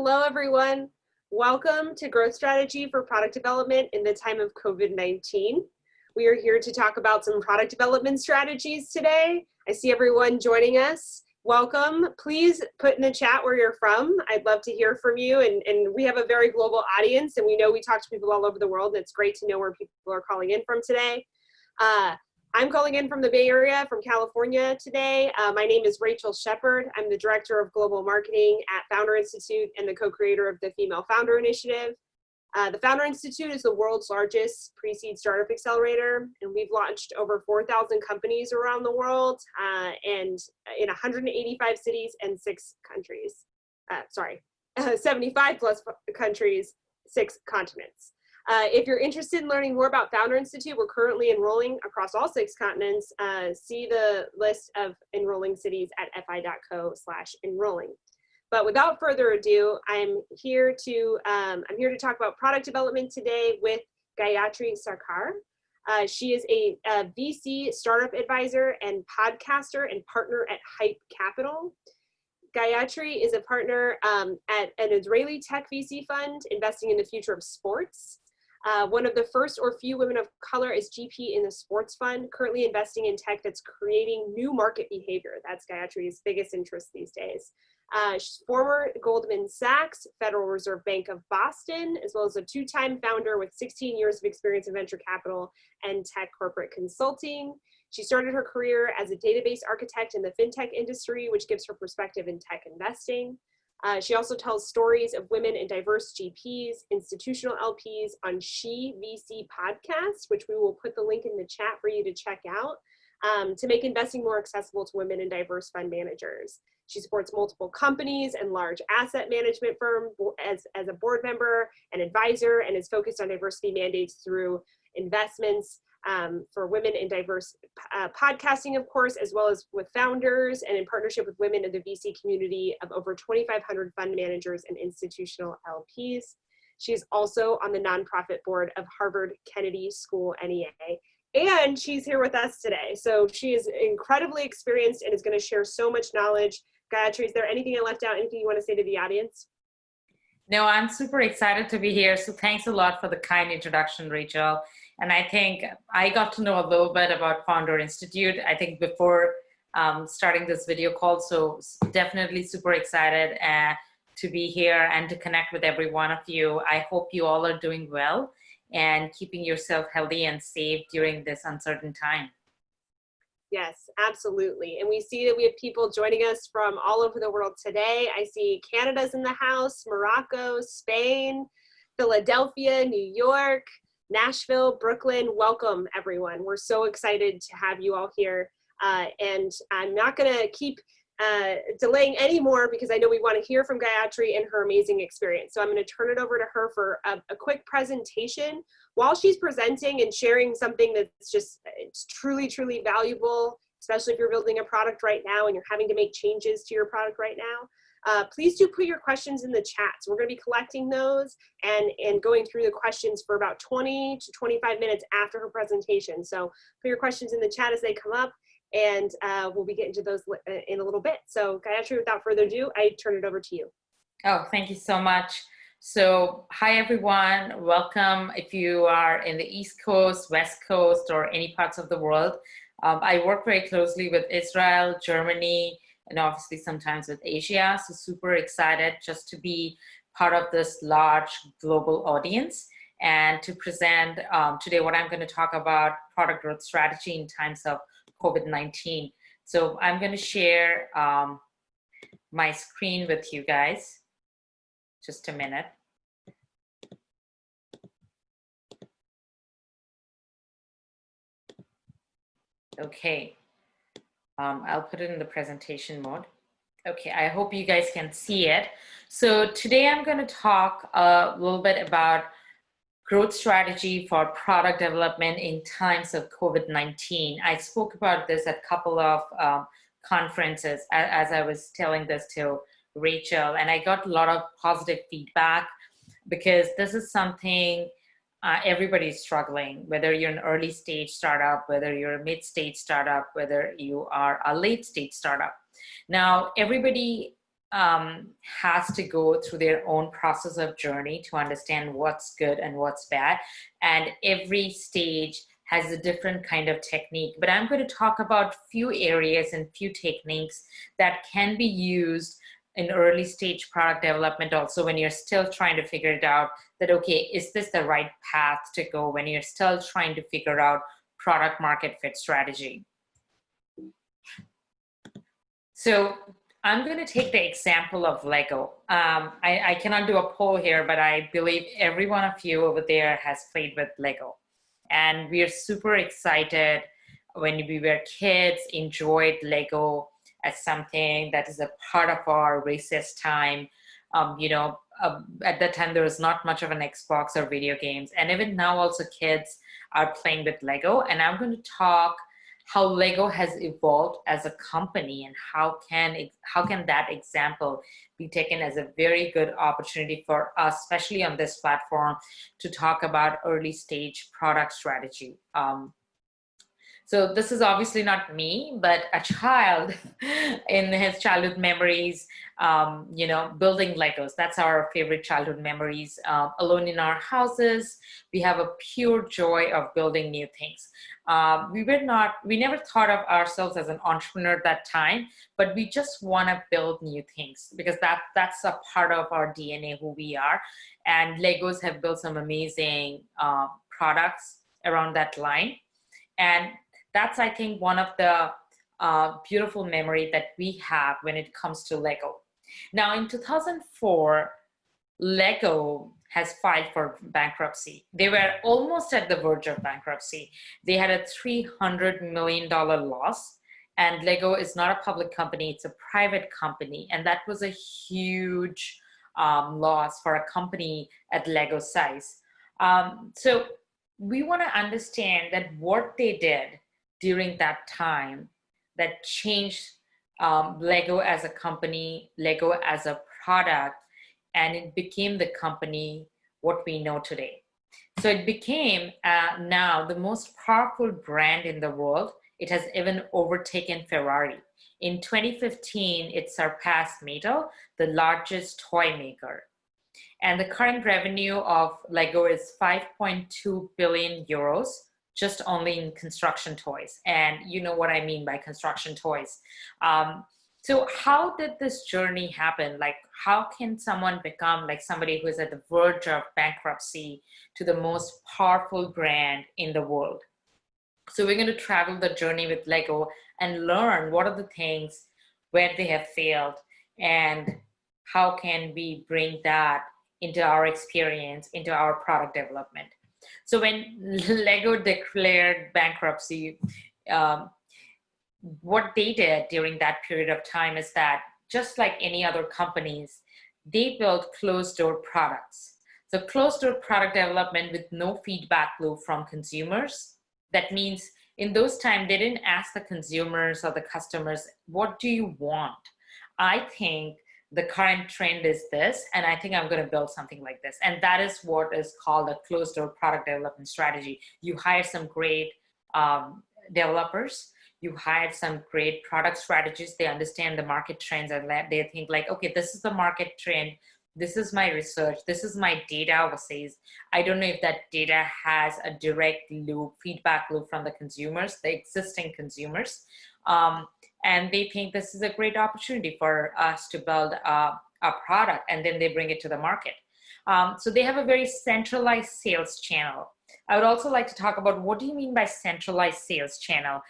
Hello, everyone. Welcome to Growth Strategy for Product Development in the time of COVID-19. We are here to talk about some product development strategies today. I see everyone joining us. Welcome. Please put in the chat where you're from. I'd love to hear from you. And we have a very global audience, and we know we talk to people all over the world. And it's great to know where people are calling in from today. I'm calling in from the Bay Area, from California today. My name is Rachel Shepard. I'm the Director of Global Marketing at Founder Institute and the co-creator of the Female Founder Initiative. The Founder Institute is the world's largest pre-seed startup accelerator, and we've launched over 4,000 companies around the world and in 185 cities and 6 countries. 75 plus countries, 6 continents. If you're interested in learning more about Founder Institute, we're currently enrolling across all 6 continents. See the list of enrolling cities at fi.co/enrolling. But without further ado, I'm here to talk about product development today with Gayatri Sarkar. She is a VC startup advisor and podcaster and partner at Hype Capital. Gayatri is a partner at an Israeli tech VC fund investing in the future of sports. One of the first or few women of color is GP in the sports fund, currently investing in tech that's creating new market behavior. That's Gayatri's biggest interest these days. She's former Goldman Sachs, Federal Reserve Bank of Boston, as well as a 2-time founder with 16 years of experience in venture capital and tech corporate consulting. She started her career as a database architect in the fintech industry, which gives her perspective in tech investing. She also tells stories of women and diverse GPs, institutional LPs on She VC podcast, which we will put the link in the chat for you to check out, to make investing more accessible to women and diverse fund managers. She supports multiple companies and large asset management firms as a board member and advisor, and is focused on diversity mandates through investments for women in diverse podcasting, of course, as well as with founders and in partnership with women in the VC community of over 2,500 fund managers and institutional LPs. She is also on the nonprofit board of Harvard Kennedy School NEA, and she's here with us today. So she is incredibly experienced and is going to share so much knowledge. Gayatri, is there anything I left out? Anything you want to say to the audience? No, I'm super excited to be here. So thanks a lot for the kind introduction, Rachel. And I think I got to know a little bit about Founder Institute, I think before starting this video call. So definitely super excited to be here and to connect with every one of you. I hope you all are doing well and keeping yourself healthy and safe during this uncertain time. Yes, absolutely. And we see that we have people joining us from all over the world today. I see Canada's in the house, Morocco, Spain, Philadelphia, New York, Nashville, Brooklyn. Welcome, everyone. We're so excited to have you all here. And I'm not going to keep delaying anymore because I know we want to hear from Gayatri and her amazing experience. So I'm going to turn it over to her for a quick presentation while she's presenting and sharing something that's just it's truly, truly valuable, especially if you're building a product right now and you're having to make changes to your product right now. Please do put your questions in the chat. So we're going to be collecting those and going through the questions for about 20 to 25 minutes after her presentation. So put your questions in the chat as they come up, and we'll be getting to those in a little bit. So Gayatri, without further ado, I turn it over to you. Oh, thank you so much. So hi, everyone. Welcome if you are in the East Coast, West Coast, or any parts of the world. I work very closely with Israel, Germany, and obviously sometimes with Asia. So super excited just to be part of this large global audience and to present today what I'm going to talk about product growth strategy in times of COVID-19. So I'm going to share my screen with you guys. Just a minute. Okay. I'll put it in the presentation mode. Okay, I hope you guys can see it. So today I'm going to talk a little bit about growth strategy for product development in times of COVID-19. I spoke about this at a couple of conferences as I was telling this to Rachel, and I got a lot of positive feedback because this is something everybody's struggling, whether you're an early stage startup, whether you're a mid-stage startup, whether you are a late stage startup. Now, everybody has to go through their own process of journey to understand what's good and what's bad. And every stage has a different kind of technique. But I'm going to talk about few areas and few techniques that can be used in early stage product development also, when you're still trying to figure it out that, okay, is this the right path to go, when you're still trying to figure out product market fit strategy. So I'm going to take the example of Lego. I cannot do a poll here, but I believe every one of you over there has played with Lego. And we are super excited when we were kids, enjoyed Lego as something that is a part of our recess time. At that time, there was not much of an Xbox or video games. And even now also kids are playing with Lego. And I'm going to talk how Lego has evolved as a company, and how can that example be taken as a very good opportunity for us, especially on this platform, to talk about early stage product strategy. So this is obviously not me, but a child in his childhood memories, building Legos. That's our favorite childhood memories. Alone in our houses, we have a pure joy of building new things. We never thought of ourselves as an entrepreneur at that time, but we just want to build new things because that's a part of our DNA, who we are. And Legos have built some amazing products around that line. And that's, I think, one of the beautiful memory that we have when it comes to Lego. Now, in 2004, Lego has filed for bankruptcy. They were almost at the verge of bankruptcy. They had a $300 million loss, and Lego is not a public company, it's a private company. And that was a huge loss for a company at Lego size. So we want to understand that what they did during that time that changed Lego as a company, Lego as a product, and it became the company what we know today. So it became now the most powerful brand in the world. It has even overtaken Ferrari. In 2015, it surpassed Mattel, the largest toy maker. And the current revenue of Lego is 5.2 billion euros, just only in construction toys. And you know what I mean by construction toys. So how did this journey happen? Like, how can someone become like somebody who is at the verge of bankruptcy to the most powerful brand in the world? So we're going to travel the journey with Lego and learn what are the things where they have failed and how can we bring that into our experience, into our product development. So when Lego declared bankruptcy, what they did during that period of time is that, just like any other companies, they built closed-door products. So closed-door product development with no feedback loop from consumers. That means in those times, they didn't ask the consumers or the customers, what do you want? I think the current trend is this, and I think I'm going to build something like this. And that is what is called a closed-door product development strategy. You hire some great developers, you hired some great product strategists, they understand the market trends, and they think like, okay, this is the market trend, this is my research, this is my data says. I don't know if that data has a direct loop, feedback loop from the consumers, the existing consumers. And they think this is a great opportunity for us to build a product, and then they bring it to the market. So they have a very centralized sales channel. I would also like to talk about, what do you mean by centralized sales channel?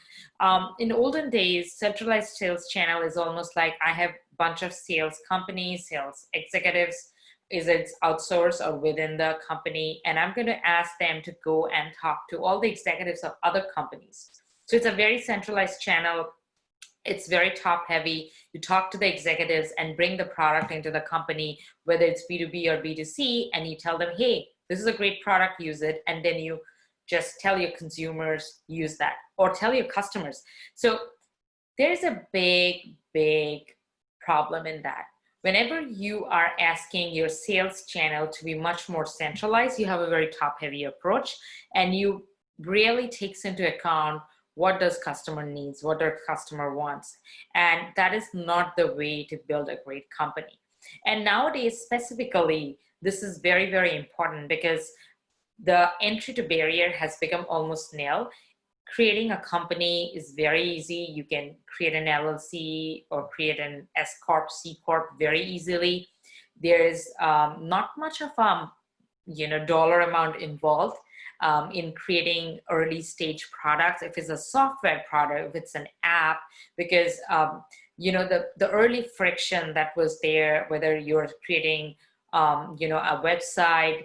In olden days, centralized sales channel is almost like I have a bunch of sales companies, sales executives, is it outsourced or within the company, and I'm going to ask them to go and talk to all the executives of other companies. So it's a very centralized channel. It's very top heavy. You talk to the executives and bring the product into the company, whether it's B2B or B2C, and you tell them, hey, this is a great product, use it. And then you just tell your consumers, use that, or tell your customers. So there's a big, big problem in that. Whenever you are asking your sales channel to be much more centralized, you have a very top heavy approach, and you really takes into account what does customer needs, what does customer wants. And that is not the way to build a great company. And nowadays, specifically, this is very, very important because the entry to barrier has become almost nil. Creating a company is very easy. You can create an LLC or create an S Corp, C Corp very easily. There is not much of dollar amount involved in creating early stage products. If it's a software product, if it's an app, because the early friction that was there, whether you're creating a website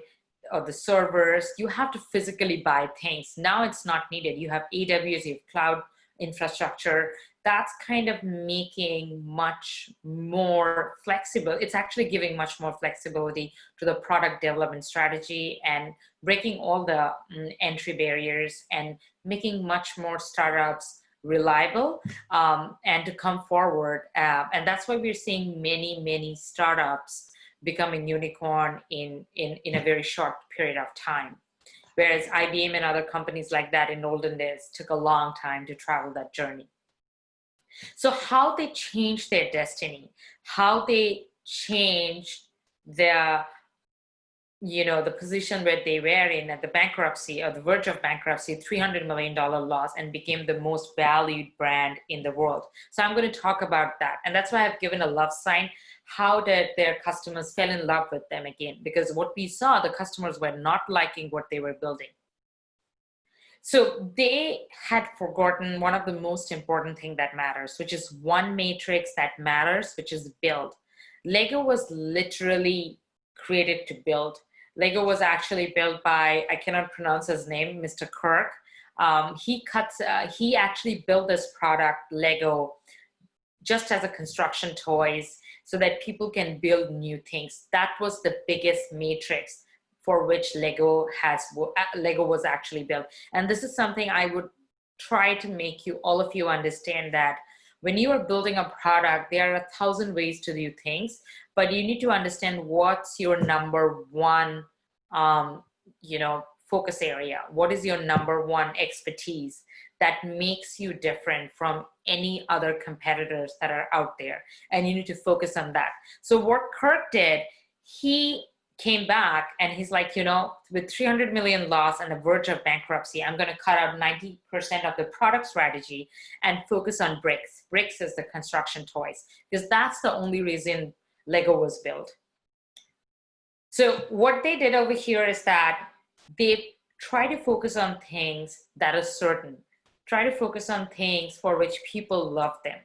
or the servers, you have to physically buy things. Now it's not needed. You have AWS, you have cloud infrastructure. That's kind of making much more flexible. It's actually giving much more flexibility to the product development strategy and breaking all the entry barriers and making much more startups reliable and to come forward. And that's why we're seeing many startups becoming unicorn in a very short period of time. Whereas IBM and other companies like that in olden days took a long time to travel that journey. So how they changed their destiny, how they changed their, the position where they were in at the bankruptcy or the verge of bankruptcy, $300 million loss, and became the most valued brand in the world. So I'm going to talk about that. And that's why I've given a love sign. How did their customers fell in love with them again? Because what we saw, the customers were not liking what they were building. So they had forgotten one of the most important thing that matters, which is one matrix that matters, which is build. Lego was literally created to build. Lego was actually built by, I cannot pronounce his name, Mr. Kirk. He actually built this product, Lego, just as a construction toys so that people can build new things. That was the biggest matrix for which Lego was actually built. And this is something I would try to make all of you understand, that when you are building a product, there are 1,000 ways to do things, but you need to understand what's your number one, focus area. What is your number one expertise that makes you different from any other competitors that are out there? And you need to focus on that. So what Kirk did, he came back and he's like, with 300 million loss and the verge of bankruptcy, I'm going to cut out 90% of the product strategy and focus on bricks. Bricks is the construction toys, because that's the only reason Lego was built. So what they did over here is that they try to focus on things that are certain, try to focus on things for which people love them.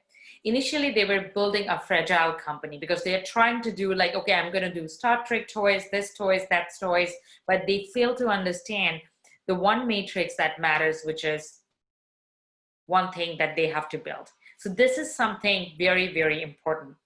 Initially, they were building a fragile company because they're trying to do like, okay, I'm going to do Star Trek toys, this toys, that toys, but they fail to understand the one matrix that matters, which is one thing that they have to build. So this is something very, very important.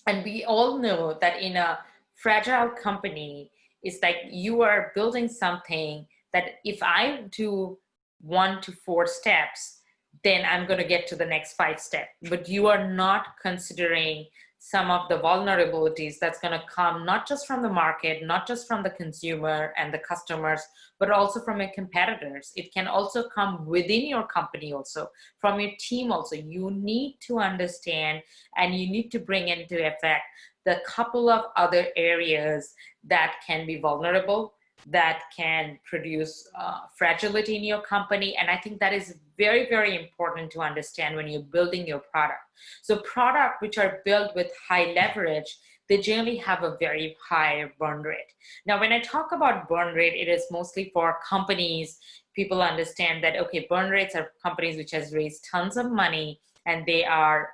And we all know that in a fragile company, it's like you are building something that if I do 1 to 4 steps, then I'm going to get to the next 5 steps. But you are not considering some of the vulnerabilities that's going to come not just from the market, not just from the consumer and the customers, but also from your competitors. It can also come within your company also, from your team also. You need to understand and you need to bring into effect the couple of other areas that can be vulnerable, that can produce fragility in your company. And I think that is very, very important to understand when you're building your product. So products which are built with high leverage, they generally have a very high burn rate. Now, when I talk about burn rate, it is mostly for companies. People understand that, okay, burn rates are companies which has raised tons of money and they are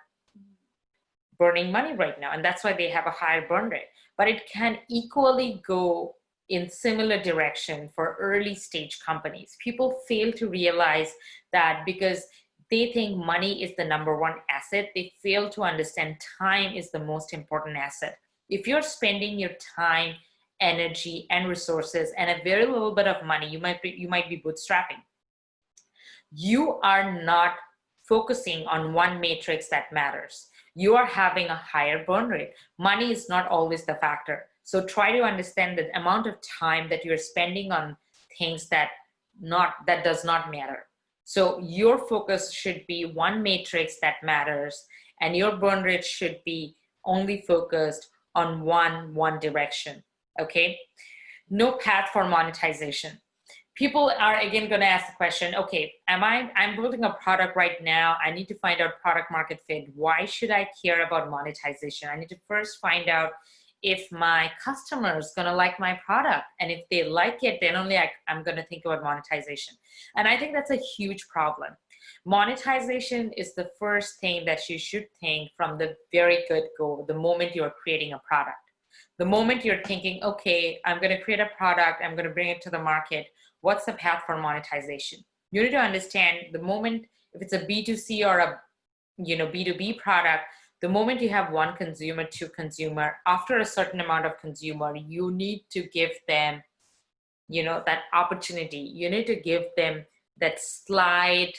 burning money right now. And that's why they have a higher burn rate. But it can equally go in similar direction for early stage companies. People fail to realize that because they think money is the number one asset, they fail to understand time is the most important asset. If you're spending your time, energy, and resources and a very little bit of money, you might be bootstrapping. You are not focusing on one matrix that matters. You are having a higher burn rate. Money is not always the factor. So try to understand the amount of time that you're spending on things that does not matter. So your focus should be one matrix that matters, and your burn rate should be only focused on one direction, okay? No path for monetization. People are again going to ask the question, okay, I'm building a product right now. I need to find out product market fit. Why should I care about monetization? I need to first find out if my customer is going to like my product. And if they like it, then only I'm going to think about monetization. And I think that's a huge problem. Monetization is the first thing that you should think from the very good go, the moment you're creating a product. The moment you're thinking, okay, I'm going to create a product, I'm going to bring it to the market, what's the path for monetization? You need to understand the moment, if it's a B2C or a B2B product, the moment you have one consumer to consumer, after a certain amount of consumer, you need to give them, that opportunity. You need to give them that slight,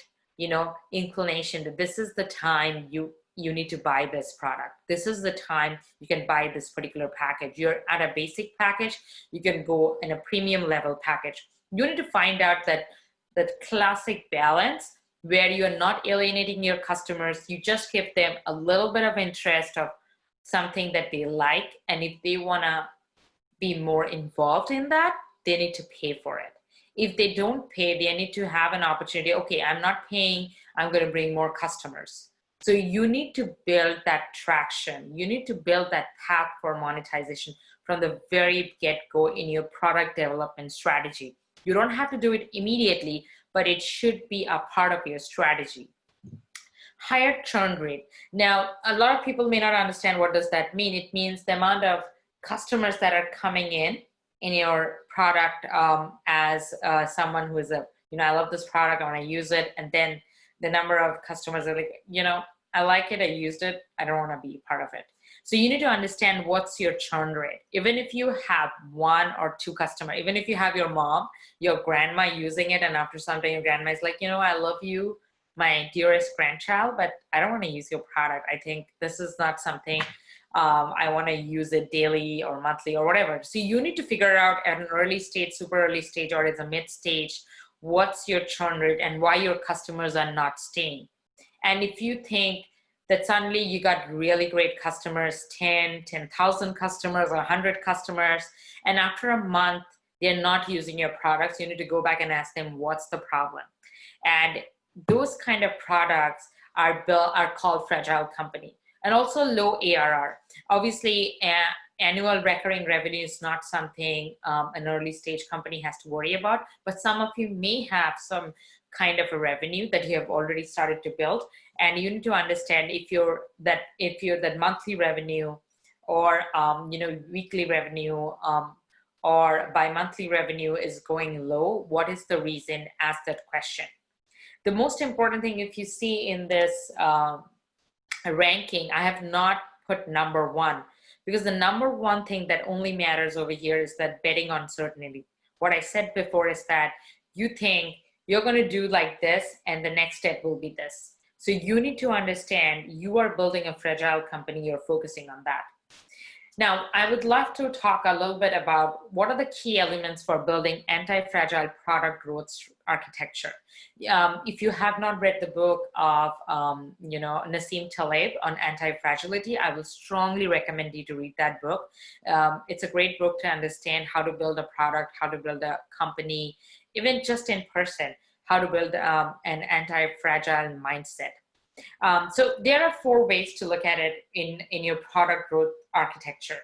inclination that this is the time you need to buy this product. This is the time you can buy this particular package. You're at a basic package, you can go in a premium level package. You need to find out that classic balance where you're not alienating your customers. You just give them a little bit of interest of something that they like. And if they want to be more involved in that, they need to pay for it. If they don't pay, they need to have an opportunity. Okay, I'm not paying, I'm going to bring more customers. So you need to build that traction. You need to build that path for monetization from the very get-go in your product development strategy. You don't have to do it immediately, but it should be a part of your strategy. Higher churn rate. Now, a lot of people may not understand what does that mean. It means the amount of customers that are coming in your product as someone who is I love this product, I want to use it. And then the number of customers are like, I like it, I used it, I don't want to be part of it. So you need to understand what's your churn rate. Even if you have one or two customers, even if you have your mom, your grandma using it, and after some time your grandma is like, I love you, my dearest grandchild, but I don't want to use your product. I think this is not something I want to use it daily or monthly or whatever. So you need to figure out at an early stage, super early stage, or it's a mid stage, what's your churn rate and why your customers are not staying. And if you think that suddenly you got really great customers, 10,000 customers or 100 customers, and after a month, they're not using your products, you need to go back and ask them, what's the problem? And those kind of products are called fragile company. And also low ARR. Obviously, annual recurring revenue is not something an early stage company has to worry about, but some of you may have some kind of a revenue that you have already started to build. And you need to understand if you're that monthly revenue or weekly revenue or bi-monthly revenue is going low, what is the reason? Ask that question. The most important thing, if you see in this ranking, I have not put number one, because the number one thing that only matters over here is that betting on certainty. What I said before is that you think you're going to do like this and the next step will be this. So you need to understand you are building a fragile company, you're focusing on that. Now, I would love to talk a little bit about what are the key elements for building anti-fragile product growth architecture. If you have not read the book of Nassim Taleb on anti-fragility, I will strongly recommend you to read that book. It's a great book to understand how to build a product, how to build a company, even just in person, how to build an anti-fragile mindset. So there are 4 ways to look at it in your product growth architecture.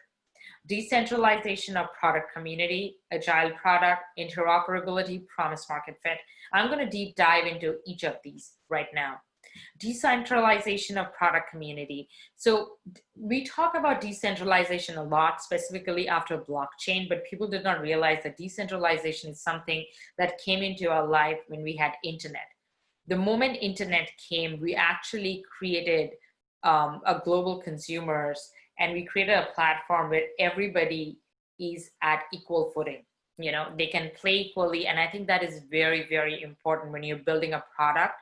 Decentralization of product community, agile product, interoperability, promise market fit. I'm going to deep dive into each of these right now. Decentralization of product community. So we talk about decentralization a lot, specifically after blockchain, but people did not realize that decentralization is something that came into our life when we had internet. The moment internet came, we actually created a global consumers, and we created a platform where everybody is at equal footing. They can play equally. And I think that is very, very important when you're building a product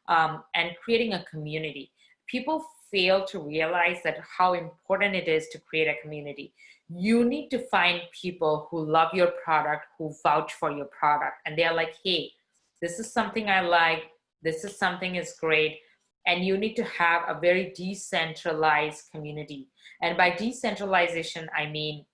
and creating a community. People fail to realize that how important it is to create a community. You need to find people who love your product, who vouch for your product. And they're like, hey, this is something I like. This is something is great. And you need to have a very decentralized community. And by decentralization, I mean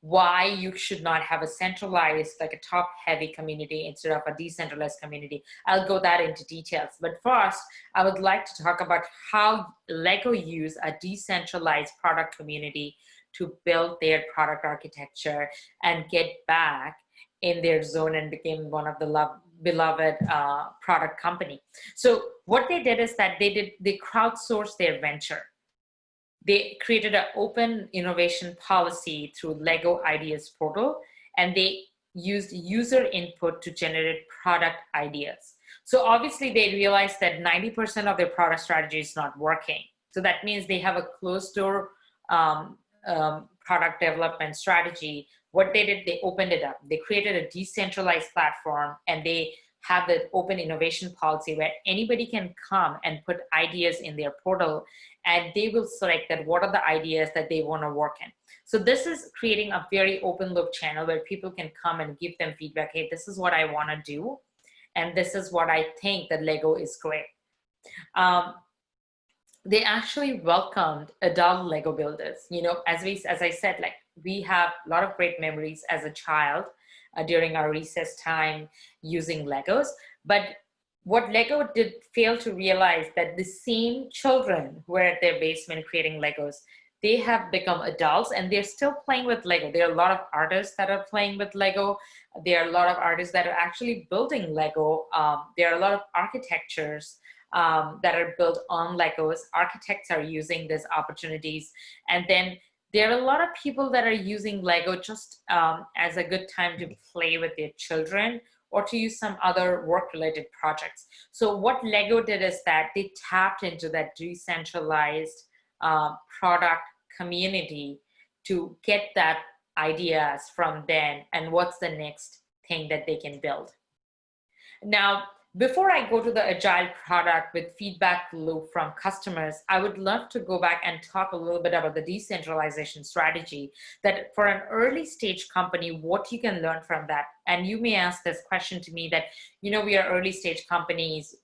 why you should not have a centralized, like a top heavy community instead of a decentralized community. I'll go that into details. But first, I would like to talk about how Lego use a decentralized product community to build their product architecture and get back in their zone and became one of the beloved product company. So what they did is that they crowdsourced their venture. They created an open innovation policy through Lego Ideas portal, and they used user input to generate product ideas. So obviously they realized that 90% of their product strategy is not working. So that means they have a closed door product development strategy. What they did, they opened it up. They created a decentralized platform, and they have the open innovation policy where anybody can come and put ideas in their portal, and they will select that what are the ideas that they want to work in. So this is creating a very open loop channel where people can come and give them feedback. Hey, this is what I want to do, and this is what I think that Lego is great. They actually welcomed adult Lego builders. You know, as I said, like we have a lot of great memories as a child during our recess time using Legos. But what Lego did fail to realize that the same children who were at their basement creating Legos, they have become adults and they're still playing with Lego. There are a lot of artists that are playing with Lego. There are a lot of artists that are actually building Lego. There are a lot of architectures that are built on Legos. Architects are using these opportunities. And then there are a lot of people that are using Lego just as a good time to play with their children or to use some other work-related projects. So what Lego did is that they tapped into that decentralized product community to get that ideas from them and what's the next thing that they can build. Now, before I go to the agile product with feedback loop from customers, I would love to go back and talk a little bit about the decentralization strategy, that for an early stage company, what you can learn from that. And you may ask this question to me that, you know, we are early stage companies,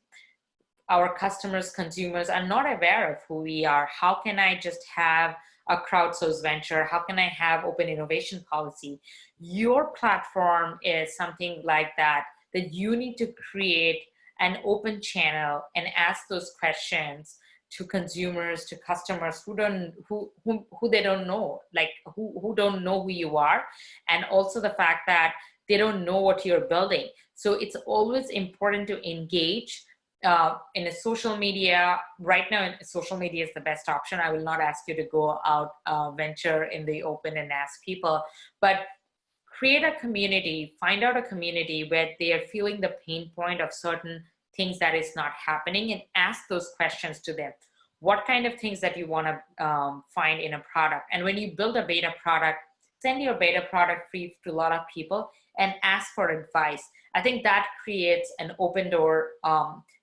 our customers, consumers are not aware of who we are. How can I just have a crowdsourced venture? How can I have open innovation policy? Your platform is something like that you need to create an open channel and ask those questions to consumers, to customers who they don't know, like who don't know who you are, and also the fact that they don't know what you're building. So it's always important to engage in a social media. Right now, social media is the best option. I will not ask you to go out, venture in the open and ask people, but create a community, find out a community where they are feeling the pain point of certain things that is not happening, and ask those questions to them. What kind of things that you want to find in a product? And when you build a beta product, send your beta product free to a lot of people and ask for advice. I think that creates an open door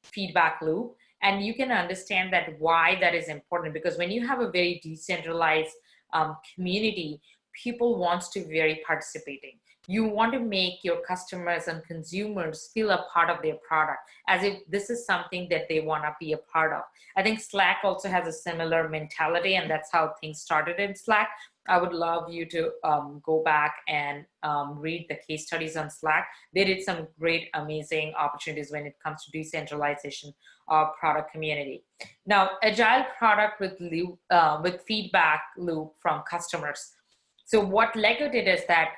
feedback loop, and you can understand that why that is important, because when you have a very decentralized community, people want to be very participating. You want to make your customers and consumers feel a part of their product, as if this is something that they want to be a part of. I think Slack also has a similar mentality, and that's how things started in Slack. I would love you to go back and read the case studies on Slack. They did some great, amazing opportunities when it comes to decentralization of product community. Now, agile product with feedback loop from customers. So what Lego did is that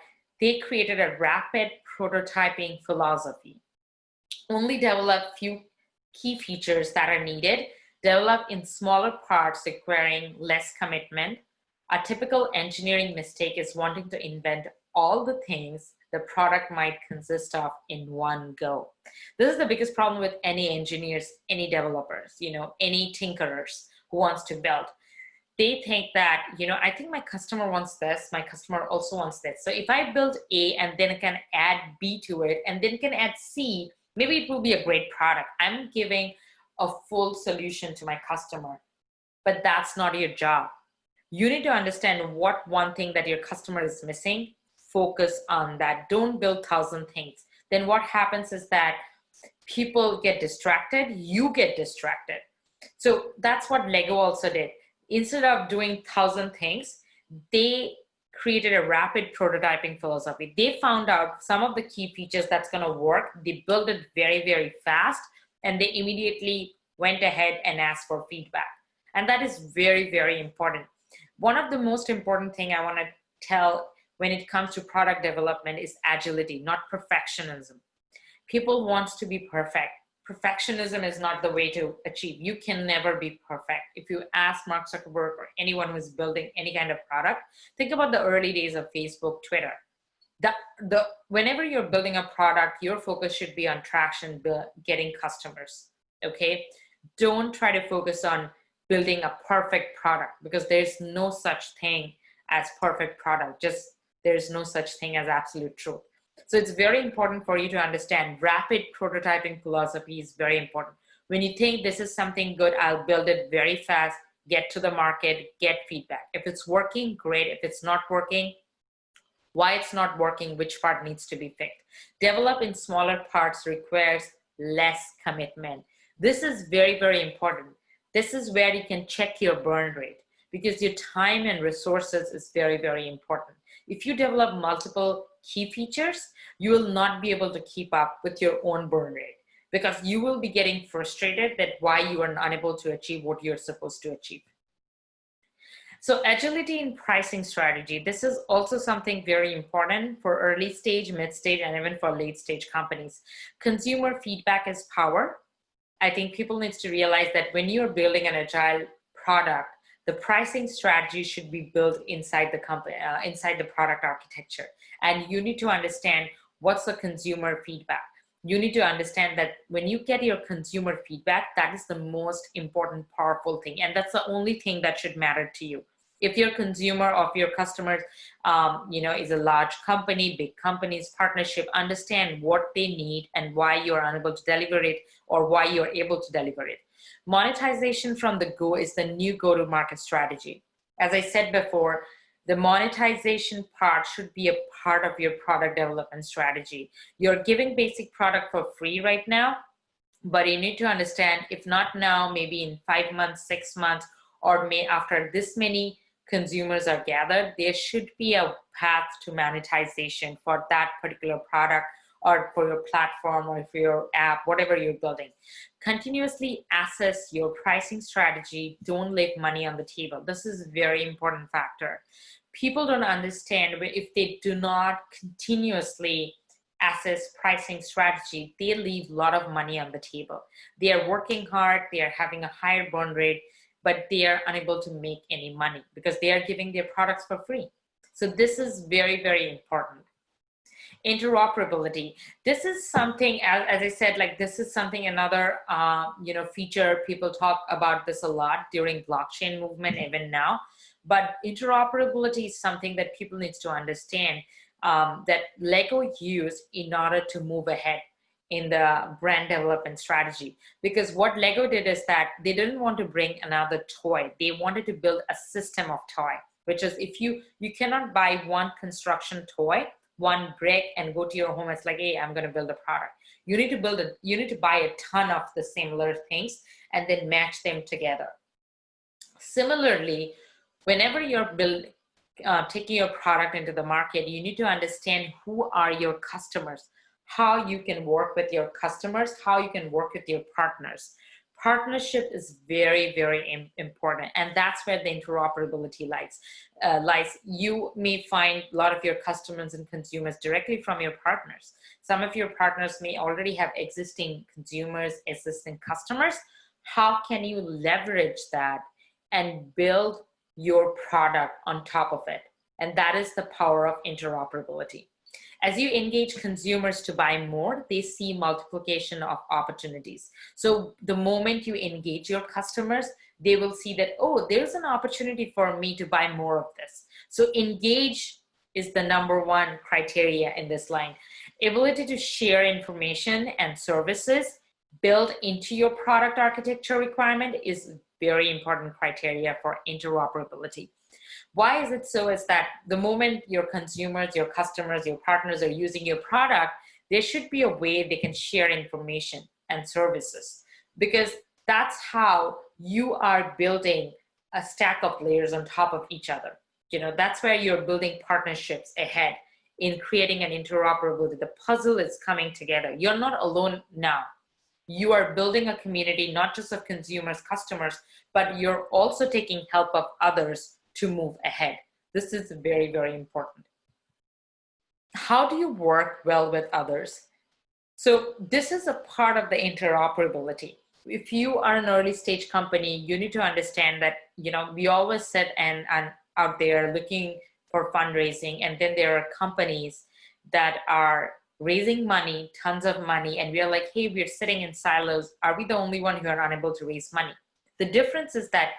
they created a rapid prototyping philosophy. Only develop few key features that are needed, develop in smaller parts requiring less commitment. A typical engineering mistake is wanting to invent all the things the product might consist of in one go. This is the biggest problem with any engineers, any developers, you know, any tinkerers who wants to build. They think that, you know, I think my customer wants this, my customer also wants this. So if I build A and then can add B to it and then can add C, maybe it will be a great product. I'm giving a full solution to my customer, but that's not your job. You need to understand what one thing that your customer is missing, focus on that. Don't build 1,000 things. Then what happens is that people get distracted, you get distracted. So that's what Lego also did. Instead of doing 1,000 things, they created a rapid prototyping philosophy. They found out some of the key features that's going to work. They built it very, very fast, and they immediately went ahead and asked for feedback. And that is very, very important. One of the most important thing I want to tell when it comes to product development is agility, not perfectionism. People want to be perfect. Perfectionism is not the way to achieve. You can never be perfect. If you ask Mark Zuckerberg or anyone who's building any kind of product, think about the early days of Facebook, Twitter. Whenever you're building a product, your focus should be on traction, getting customers, okay? Don't try to focus on building a perfect product, because there's no such thing as perfect product. Just there's no such thing as absolute truth. So it's very important for you to understand rapid prototyping philosophy is very important. When you think this is something good, I'll build it very fast, get to the market, get feedback. If it's working, great. If it's not working, why it's not working, which part needs to be fixed. Develop in smaller parts requires less commitment. This is very, very important. This is where you can check your burn rate, because your time and resources is very, very important. If you develop multiple key features, you will not be able to keep up with your own burn rate, because you will be getting frustrated that why you are unable to achieve what you're supposed to achieve. So agility in pricing strategy, this is also something very important for early stage, mid stage, and even for late stage companies. Consumer feedback is power. I think people need to realize that when you're building an agile product, the pricing strategy should be built inside the company, inside the product architecture. And you need to understand what's the consumer feedback. You need to understand that when you get your consumer feedback, that is the most important, powerful thing. And that's the only thing that should matter to you. If your consumer or your customers, is a large company, big companies, partnership, understand what they need and why you're unable to deliver it or why you're able to deliver it. Monetization from the go is the new go-to-market strategy. As I said before, the monetization part should be a part of your product development strategy. You're giving basic product for free right now, but you need to understand, if not now, maybe in 5 months, 6 months, or after this many consumers are gathered, there should be a path to monetization for that particular product or for your platform or for your app, whatever you're building. Continuously assess your pricing strategy. Don't leave money on the table. This is a very important factor. People don't understand, if they do not continuously assess pricing strategy, they leave a lot of money on the table. They are working hard, they are having a higher burn rate, but they are unable to make any money because they are giving their products for free. So this is very, very important. Interoperability. This is something, as I said, like this is something, another feature. People talk about this a lot during blockchain movement, even now. But interoperability is something that people need to understand, that Lego used in order to move ahead in the brand development strategy. Because what Lego did is that they didn't want to bring another toy. They wanted to build a system of toy, which is, if you cannot buy one construction toy, one brick, and go to your home. It's like, hey, I'm going to build a product. You need to buy a ton of the similar things and then match them together. Similarly, whenever you're taking your product into the market, you need to understand who are your customers, how you can work with your customers, how you can work with your partners. Partnership is very, very important, and that's where the interoperability lies. You may find a lot of your customers and consumers directly from your partners. Some of your partners may already have existing consumers, existing customers. How can you leverage that and build your product on top of it? And that is the power of interoperability. As you engage consumers to buy more, they see multiplication of opportunities. So the moment you engage your customers, they will see that, oh, there's an opportunity for me to buy more of this. So engage is the number one criteria in this line. Ability to share information and services built into your product architecture requirement is very important criteria for interoperability. Why is it so? Is that the moment your consumers, your customers, your partners are using your product, there should be a way they can share information. and services, because that's how you are building a stack of layers on top of each other. That's where you're building partnerships ahead in creating an interoperability. The puzzle is coming together. You're not alone now. You are building a community, not just of consumers, customers, but you're also taking help of others to move ahead. This is very, very important. How do you work well with others? So this is a part of the interoperability. If you are an early stage company, you need to understand that, we always sit and out there looking for fundraising, and then there are companies that are raising money, tons of money, and we are like, hey, we're sitting in silos. Are we the only one who are unable to raise money? The difference is that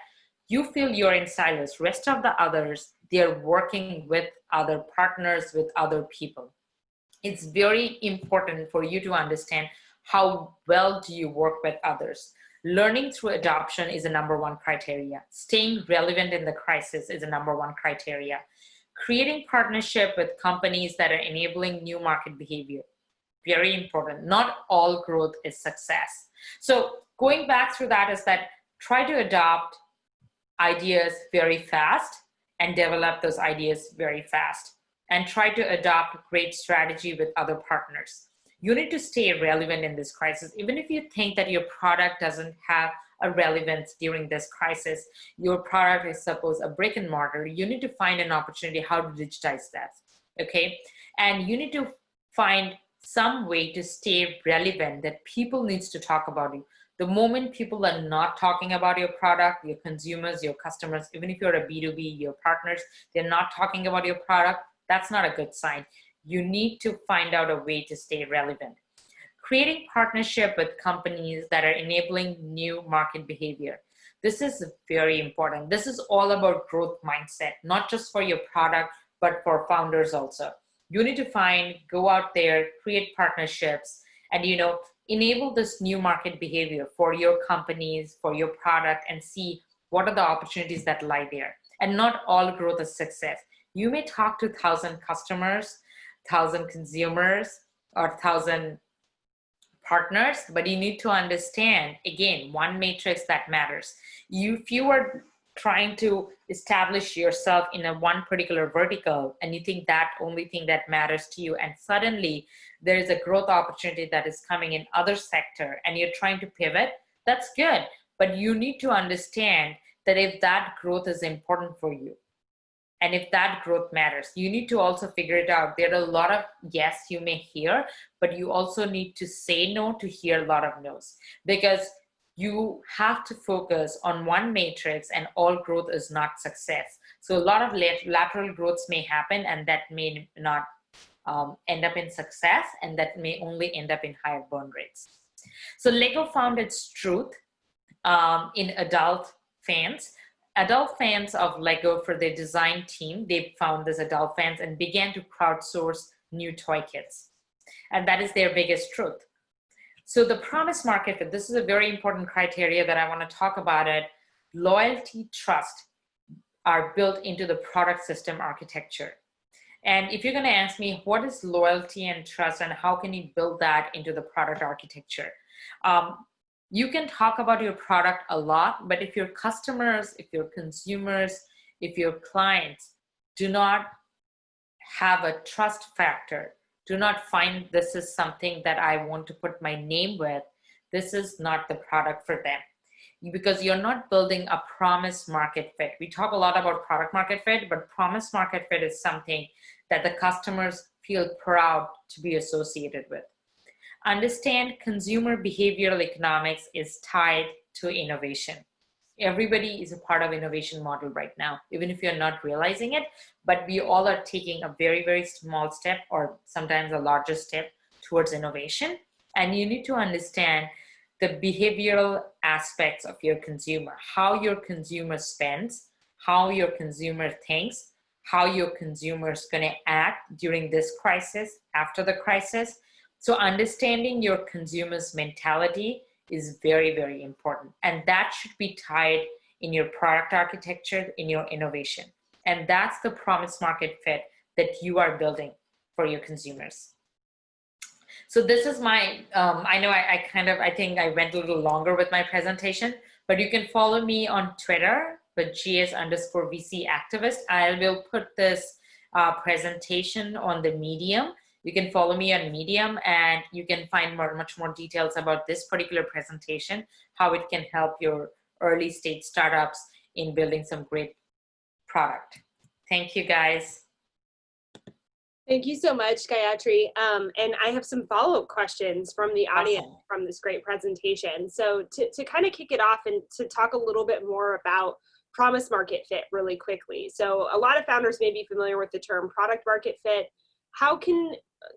you feel you're in silos. Rest of the others, they're working with other partners, with other people. It's very important for you to understand how well do you work with others. Learning through adoption is a number one criteria. Staying relevant in the crisis is a number one criteria. Creating partnership with companies that are enabling new market behavior, very important. Not all growth is success. So going back through that is that try to adopt ideas very fast and develop those ideas very fast, and try to adopt great strategy with other partners. You need to stay relevant in this crisis. Even if you think that your product doesn't have a relevance during this crisis, your product is suppose a brick and mortar, you need to find an opportunity how to digitize that, okay? And you need to find some way to stay relevant that people needs to talk about you. The moment people are not talking about your product, your consumers, your customers, even if you're a B2B, your partners, they're not talking about your product, that's not a good sign. You need to find out a way to stay relevant. Creating partnership with companies that are enabling new market behavior. This is very important. This is all about growth mindset, not just for your product, but for founders also. You need to go out there, create partnerships, and enable this new market behavior for your companies, for your product, and see what are the opportunities that lie there. And not all growth is success. You may talk to 1,000 customers, 1,000 consumers, or 1,000 partners, but you need to understand, again, one matrix that matters. If you are trying to establish yourself in one particular vertical and you think that only thing that matters to you, and suddenly there is a growth opportunity that is coming in other sector and you're trying to pivot, that's good. But you need to understand that if that growth is important for you, and if that growth matters, you need to also figure it out. There are a lot of yes you may hear, but you also need to say no to hear a lot of no's, because you have to focus on one matrix, and all growth is not success. So a lot of lateral growths may happen, and that may not end up in success, and that may only end up in higher burn rates. So Lego found its truth in adult fans. Adult fans of Lego, for their design team, they found this adult fans and began to crowdsource new toy kits. And that is their biggest truth. So the promise market fit, this is a very important criteria that I want to talk about it. Loyalty, trust are built into the product system architecture. And if you're going to ask me, what is loyalty and trust, and how can you build that into the product architecture? You can talk about your product a lot, but if your customers, if your consumers, if your clients do not have a trust factor, do not find this is something that I want to put my name with, this is not the product for them. Because you're not building a promise market fit. We talk a lot about product market fit, but promise market fit is something that the customers feel proud to be associated with. Understand consumer behavioral economics is tied to innovation. Everybody is a part of innovation model right now, even if you're not realizing it, but we all are taking a very, very small step, or sometimes a larger step, towards innovation. And you need to understand the behavioral aspects of your consumer, how your consumer spends, how your consumer thinks, how your consumer is going to act during this crisis, after the crisis. So understanding your consumer's mentality is very, very important. And that should be tied in your product architecture, in your innovation. And that's the promise market fit that you are building for your consumers. So this is my, I know I think I went a little longer with my presentation, but you can follow me on Twitter with GS_VC activist. I will put this presentation on the Medium. You can follow me on Medium, and you can find much more details about this particular presentation, how it can help your early stage startups in building some great product. Thank you, guys. Thank you so much, Gayatri. And I have some follow-up questions from the audience from this great presentation. So to kind of kick it off and to talk a little bit more about promise market fit really quickly. So a lot of founders may be familiar with the term product market fit. How can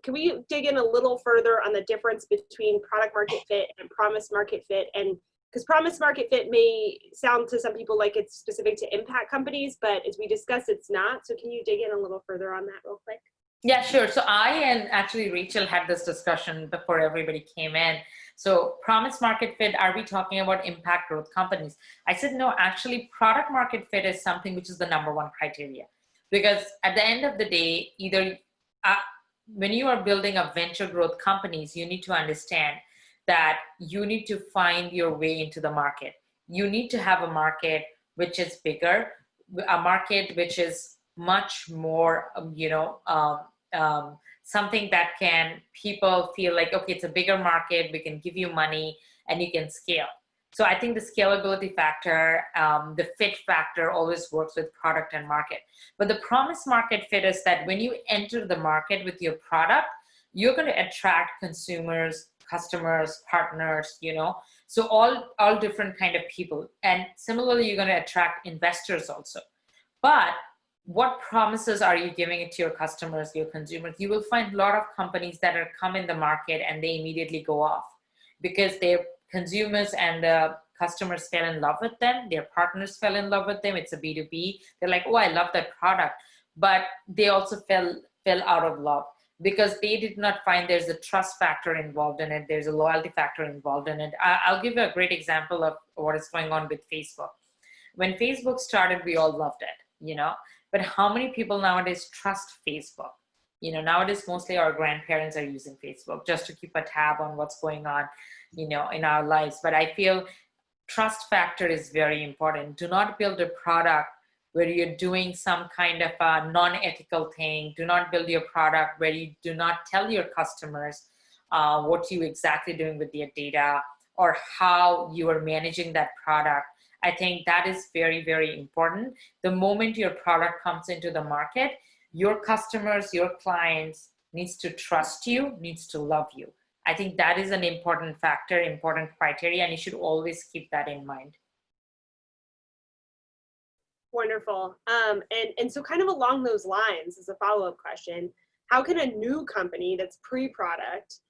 we dig in a little further on the difference between product market fit and promise market fit? And because promise market fit may sound to some people like it's specific to impact companies, but as we discussed, it's not. So can you dig in a little further on that real quick? Yeah, sure. So I and actually Rachel had this discussion before everybody came in. So promise market fit, are we talking about impact growth companies? I said, no, actually product market fit is something which is the #1 criteria. Because at the end of the day, either when you are building a venture growth companies, you need to understand that you need to find your way into the market. You need to have a market which is bigger, a market which is much more, something that can people feel like, okay, it's a bigger market, we can give you money and you can scale. So I think the scalability factor, the fit factor always works with product and market. But the promise market fit is that when you enter the market with your product, you're going to attract consumers, customers, partners, so all different kind of people. And similarly, you're going to attract investors also. But what promises are you giving it to your customers, your consumers? You will find a lot of companies that are come in the market and they immediately go off because their consumers and the customers fell in love with them. Their partners fell in love with them. It's a B2B. They're like, oh, I love that product. But they also fell out of love because they did not find there's a trust factor involved in it. There's a loyalty factor involved in it. I'll give you a great example of what is going on with Facebook. When Facebook started, we all loved it, But how many people nowadays trust Facebook? Nowadays, mostly our grandparents are using Facebook just to keep a tab on what's going on, in our lives. But I feel trust factor is very important. Do not build a product where you're doing some kind of a non-ethical thing. Do not build your product where you do not tell your customers what you exactly doing with their data or how you are managing that product. I think that is very, very important. The moment your product comes into the market, your customers, your clients needs to trust you, needs to love you. I think that is an important factor, important criteria, and you should always keep that in mind. Wonderful. And so kind of along those lines, as a follow-up question, how can a new company that's pre-product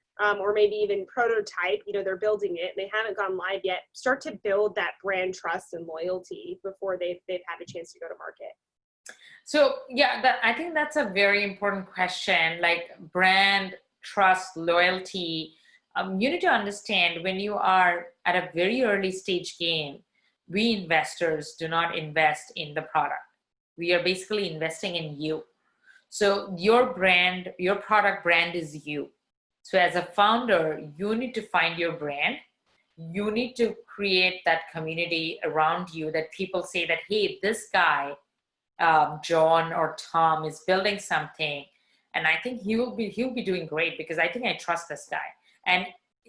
or maybe even prototype, they're building it and they haven't gone live yet, start to build that brand trust and loyalty before they've had a chance to go to market? So yeah, I think that's a very important question, like brand trust, loyalty. You need to understand when you are at a very early stage game, we investors do not invest in the product. We are basically investing in you. So your brand, your product brand is you. So as a founder, you need to find your brand. You need to create that community around you that people say that, hey, this guy, John or Tom is building something. And I think he'll be doing great because I think I trust this guy. And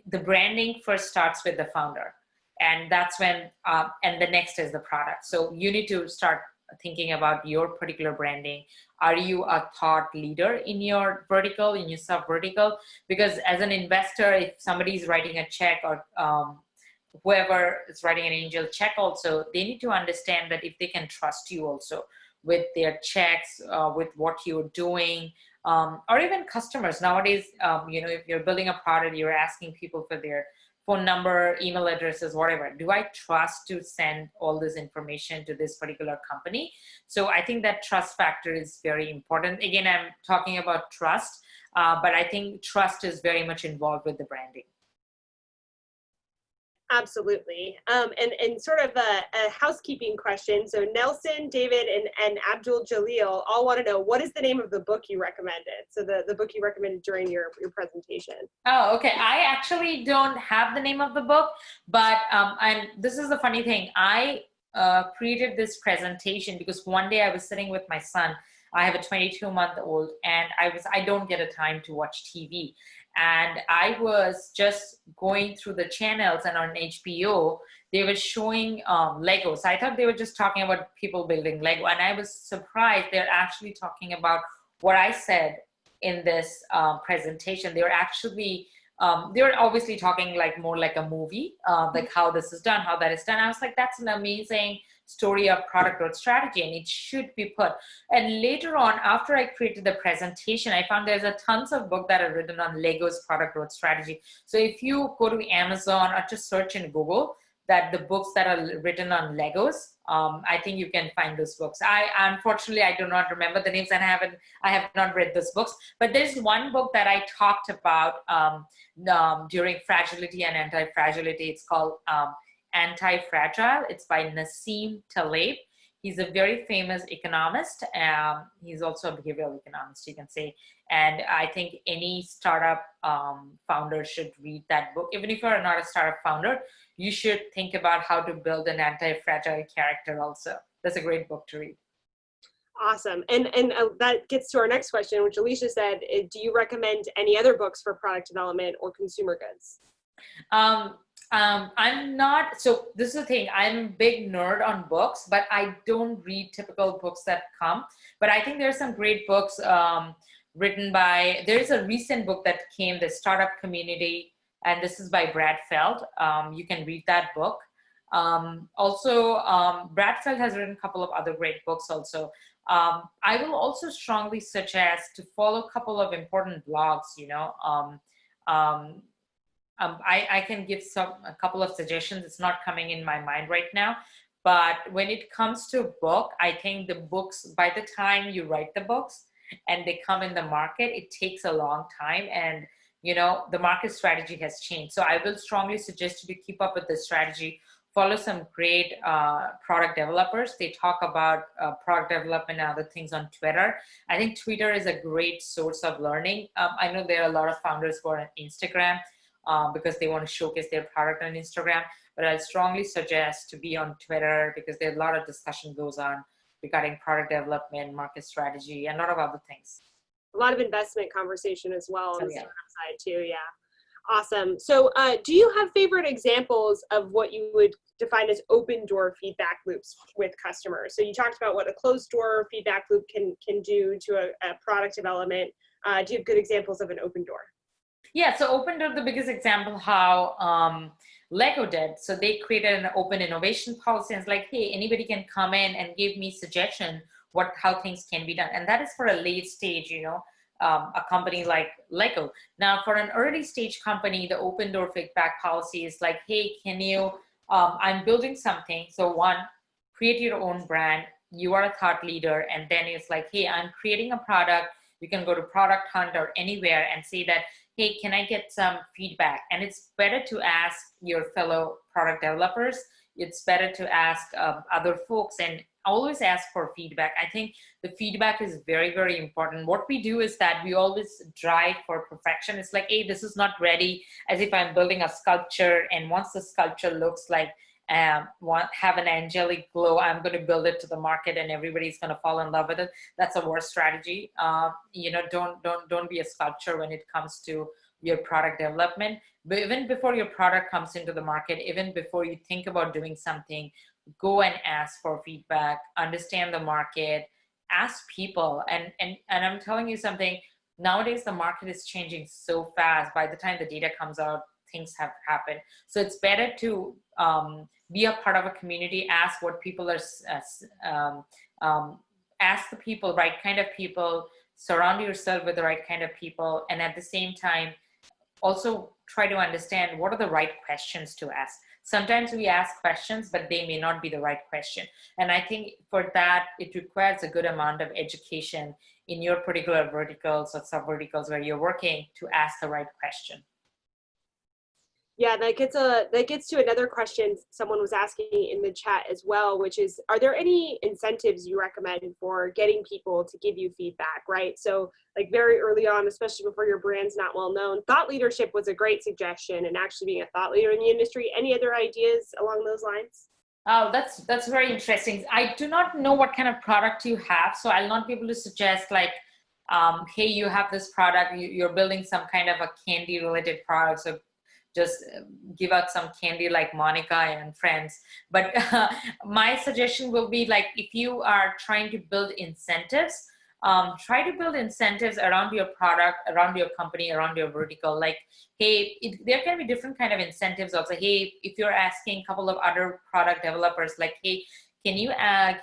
the branding first starts with the founder. And that's when, and the next is the product. So you need to start thinking about your particular branding. Are you a thought leader in your vertical, in your sub vertical? Because as an investor, if somebody's writing a check or whoever is writing an angel check also, they need to understand that if they can trust you also with their checks, with what you're doing, or even customers. Nowadays, if you're building a product, you're asking people for their phone number, email addresses, whatever. Do I trust to send all this information to this particular company? So I think that trust factor is very important. Again, I'm talking about trust, but I think trust is very much involved with the branding. Absolutely. And sort of a housekeeping question. So Nelson, David, and Abdul Jalil all want to know, what is the name of the book you recommended? So the book you recommended during your presentation. Oh, okay. I actually don't have the name of the book, but and this is the funny thing. I created this presentation because one day I was sitting with my son. I have a 22-month-old, and I don't get a time to watch TV. And I was just going through the channels, and on HBO, they were showing Legos. I thought they were just talking about people building Lego, and I was surprised they're actually talking about what I said in this presentation. They were actually they were obviously talking like more like a movie, like how this is done, how that is done. I was like, that's an amazing story of product growth strategy, and it should be put. And later on, after I created the presentation, I found there's a tons of books that are written on Lego's product growth strategy. So if you go to Amazon or just search in Google that the books that are written on Legos, I think you can find those books. Unfortunately, I do not remember the names, and I have not read those books. But there's one book that I talked about during Fragility and Anti-Fragility. It's called Anti-Fragile. It's by Nassim Taleb. He's a very famous economist. He's also a behavioral economist, you can say. And I think any startup founder should read that book. Even if you're not a startup founder, you should think about how to build an anti-fragile character also. That's a great book to read. Awesome. And that gets to our next question, which Alicia said, do you recommend any other books for product development or consumer goods? I'm not, so this is the thing, I'm a big nerd on books, but I don't read typical books that come. But I think there's some great books written by, there's a recent book that came, The Startup Community, and this is by Brad Feld. You can read that book. Also, Brad Feld has written a couple of other great books also. I will also strongly suggest to follow a couple of important blogs, you know. I can give a couple of suggestions. It's not coming in my mind right now. But when it comes to a book, I think the books, by the time you write the books and they come in the market, it takes a long time. And, you know, the market strategy has changed. So I will strongly suggest you to keep up with the strategy. Follow some great product developers. They talk about product development and other things on Twitter. I think Twitter is a great source of learning. I know there are a lot of founders who are on Instagram because they want to showcase their product on Instagram. But I strongly suggest to be on Twitter because there's a lot of discussion goes on regarding product development, market strategy, and a lot of other things. A lot of investment conversation as well on the startup side too, yeah. Awesome. So do you have favorite examples of what you would define as open door feedback loops with customers? So you talked about what a closed door feedback loop can do to a product development. Do you have good examples of an open door? Yeah, so open door, the biggest example how Lego did. So they created an open innovation policy, and it's like, hey, anybody can come in and give me suggestion how things can be done. And that is for a late stage, you know, a company like Lego. Now, for an early stage company, the open door feedback policy is like, hey, can you, I'm building something. So one, create your own brand. You are a thought leader. And then it's like, hey, I'm creating a product. You can go to Product Hunt or anywhere and say that, hey, can I get some feedback? And it's better to ask your fellow product developers. It's better to ask other folks, and always ask for feedback. I think the feedback is very, very important. What we do is that we always drive for perfection. It's like, hey, this is not ready, as if I'm building a sculpture. And once the sculpture looks like have an angelic glow, I'm going to build it to the market and everybody's going to fall in love with it. That's a worse strategy. You know, don't be a sculpture when it comes to your product development. But even before your product comes into the market, even before you think about doing something, go and ask for feedback, understand the market, ask people. And I'm telling you something, nowadays the market is changing so fast. By the time the data comes out, things have happened. So it's better to be a part of a community, ask what people are, ask the people, right kind of people, surround yourself with the right kind of people. And at the same time, also try to understand what are the right questions to ask. Sometimes we ask questions, but they may not be the right question. And I think for that, it requires a good amount of education in your particular verticals or sub-verticals where you're working to ask the right question. Yeah, that gets to another question someone was asking in the chat as well, which is, are there any incentives you recommend for getting people to give you feedback, right? So like very early on, especially before your brand's not well known, thought leadership was a great suggestion, and actually being a thought leader in the industry. Any other ideas along those lines? Oh, that's very interesting. I do not know what kind of product you have, so I'll not be able to suggest like, hey, you have this product, you're building some kind of a candy related product, so just give out some candy like Monica and friends. But my suggestion will be like, if you are trying to build incentives, try to build incentives around your product, around your company, around your vertical. Like, hey, there can be different kind of incentives also. Hey, if you're asking a couple of other product developers, like, hey, can you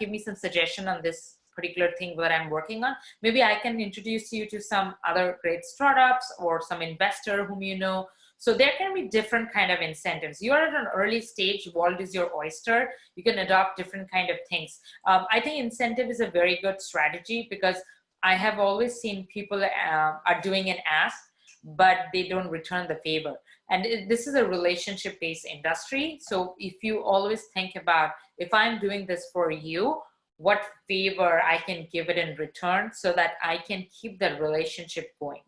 give me some suggestion on this particular thing that I'm working on? Maybe I can introduce you to some other great startups or some investor whom you know. So there can be different kind of incentives. You're at an early stage, world is your oyster. You can adopt different kind of things. I think incentive is a very good strategy, because I have always seen people are doing an ask, but they don't return the favor. And this is a relationship-based industry. So if you always think about, if I'm doing this for you, what favor I can give it in return so that I can keep that relationship going.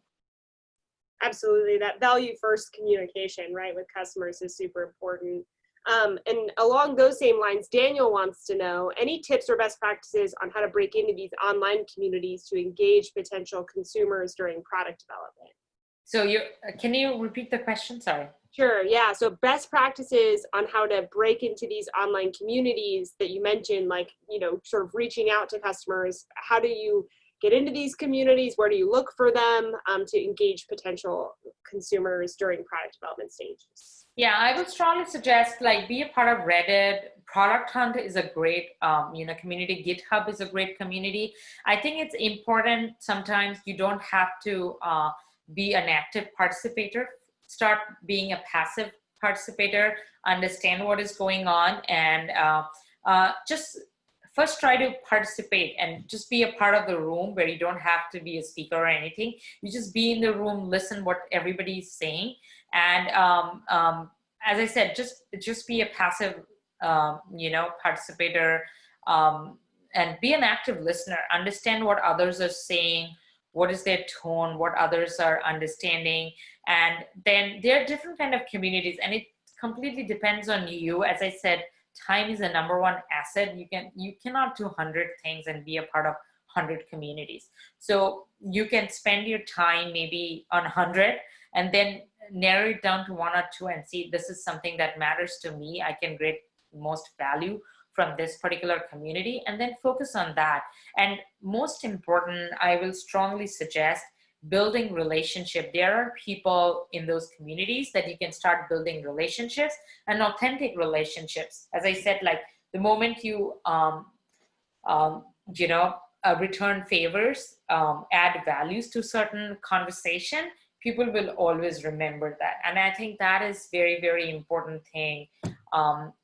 Absolutely. That value first communication, right, with customers is super important. And along those same lines, Daniel wants to know any tips or best practices on how to break into these online communities to engage potential consumers during product development. So can you repeat the question? Sorry. Sure. Yeah. So best practices on how to break into these online communities that you mentioned, like, sort of reaching out to customers. How do you get into these communities? Where do you look for them to engage potential consumers during product development stages? Yeah, I would strongly suggest like be a part of Reddit. Product Hunt is a great community. GitHub is a great community. I think it's important sometimes you don't have to be an active participator. Start being a passive participator, understand what is going on, and just first try to participate and just be a part of the room, where you don't have to be a speaker or anything. You just be in the room, listen what everybody's saying. And as I said, just be a passive, participator, and be an active listener. Understand what others are saying, what is their tone, what others are understanding. And then there are different kind of communities, and it completely depends on you. As I said, time is the number one asset. You cannot do 100 things and be a part of 100 communities. So you can spend your time maybe on 100 and then narrow it down to 1 or 2 and see, this is something that matters to me. I can get most value from this particular community, and then focus on that. And most important, I will strongly suggest building relationship. There are people in those communities that you can start building relationships, and authentic relationships. As I said, like the moment you return favors, add values to certain conversation, people will always remember that. And I think that is very, very important thing.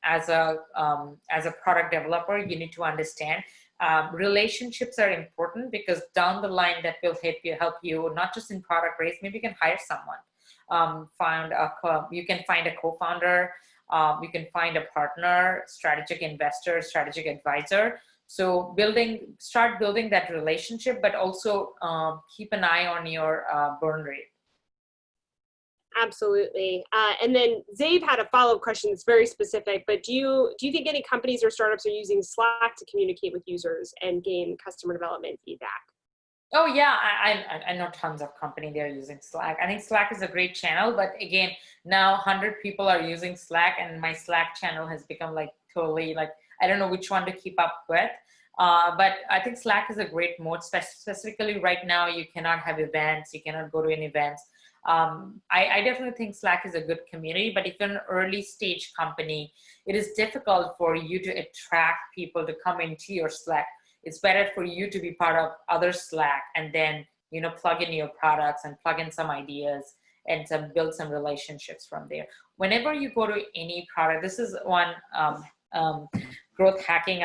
As a product developer, you need to understand relationships are important, because down the line that will help you not just in product race. Maybe you can hire someone, you can find a co-founder, you can find a partner, strategic investor, strategic advisor. So start building that relationship, but also keep an eye on your burn rate. Absolutely. And then Zabe had a follow-up question that's very specific, but do you think any companies or startups are using Slack to communicate with users and gain customer development feedback? Oh yeah, I know tons of companies they're using Slack. I think Slack is a great channel, but again, now 100 people are using Slack, and my Slack channel has become like totally like, I don't know which one to keep up with. But I think Slack is a great mode. Specifically right now, you cannot have events, you cannot go to any events. I definitely think Slack is a good community, but if you're an early stage company, it is difficult for you to attract people to come into your Slack. It's better for you to be part of other Slack, and then, plug in your products and plug in some ideas and build some relationships from there. Whenever you go to any product, this is one growth hacking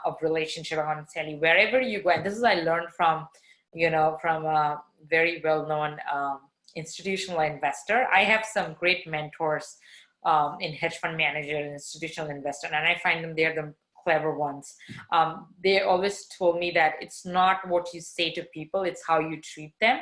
of relationship I want to tell you. Wherever you go, and this is I learned from a very well-known institutional investor. I have some great mentors in hedge fund manager and institutional investor, and I find them, they're the clever ones. They always told me that it's not what you say to people, it's how you treat them.